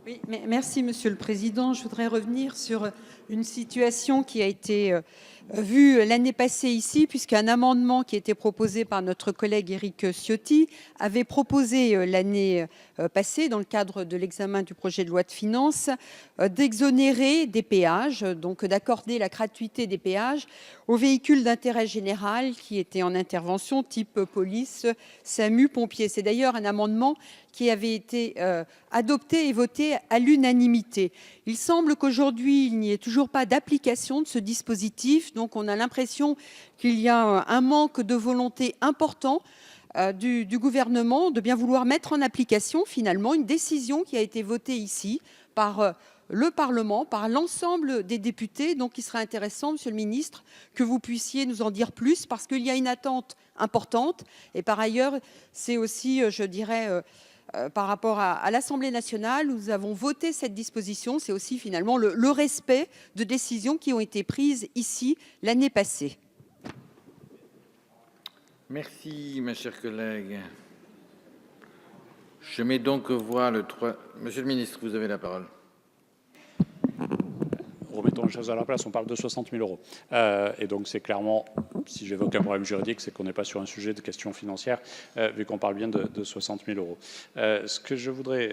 Oui, merci Monsieur le Président. Je voudrais revenir sur une situation qui a été vue l'année passée ici, puisqu'un amendement qui a été proposé par notre collègue Éric Ciotti avait proposé l'année passée, dans le cadre de l'examen du projet de loi de finances, d'exonérer des péages, donc d'accorder la gratuité des péages aux véhicules d'intérêt général qui étaient en intervention type police, SAMU, pompiers. C'est d'ailleurs un amendement qui avait été adopté et voté à l'unanimité. Il semble qu'aujourd'hui, il n'y ait toujours pas d'application de ce dispositif. Donc, on a l'impression qu'il y a un manque de volonté important du gouvernement de bien vouloir mettre en application finalement une décision qui a été votée ici par le Parlement, par l'ensemble des députés. Donc, il serait intéressant, Monsieur le Ministre, que vous puissiez nous en dire plus parce qu'il y a une attente importante. Et par ailleurs, c'est aussi, je dirais, par rapport à l'Assemblée nationale, nous avons voté cette disposition. C'est aussi finalement le respect de décisions qui ont été prises ici l'année passée. Merci, ma chère collègue. Je mets donc aux voix le 3. Monsieur le ministre, vous avez la parole. Remettons les choses à la place, on parle de 60 000 euros. Et donc c'est clairement, si j'évoque un problème juridique, c'est qu'on n'est pas sur un sujet de question financière, vu qu'on parle bien de 60 000 euros. Ce que je voudrais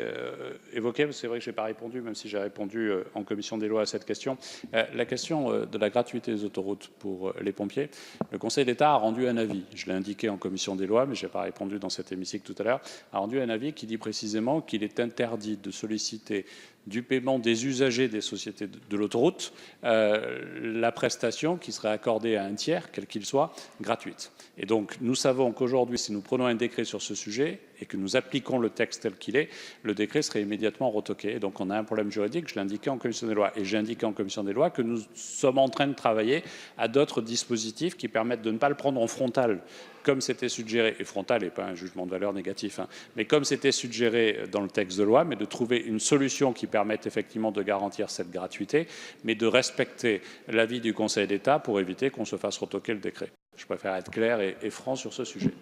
évoquer, c'est vrai que je n'ai pas répondu, même si j'ai répondu en commission des lois à cette question, la question de la gratuité des autoroutes pour les pompiers. Le Conseil d'État a rendu un avis, je l'ai indiqué en commission des lois, mais je n'ai pas répondu dans cet hémicycle tout à l'heure, a rendu un avis qui dit précisément qu'il est interdit de solliciter du paiement des usagers des sociétés de l'autoroute, la prestation qui serait accordée à un tiers, quel qu'il soit, gratuite. Et donc nous savons qu'aujourd'hui, si nous prenons un décret sur ce sujet et que nous appliquons le texte tel qu'il est, le décret serait immédiatement retoqué. Et donc on a un problème juridique, je l'ai indiqué en commission des lois. Et j'ai indiqué en commission des lois que nous sommes en train de travailler à d'autres dispositifs qui permettent de ne pas le prendre en frontal, comme c'était suggéré, et frontal n'est pas un jugement de valeur négatif, mais comme c'était suggéré dans le texte de loi, mais de trouver une solution qui permette effectivement de garantir cette gratuité, mais de respecter l'avis du Conseil d'État pour éviter qu'on se fasse retoquer le décret. Je préfère être clair et franc sur ce sujet.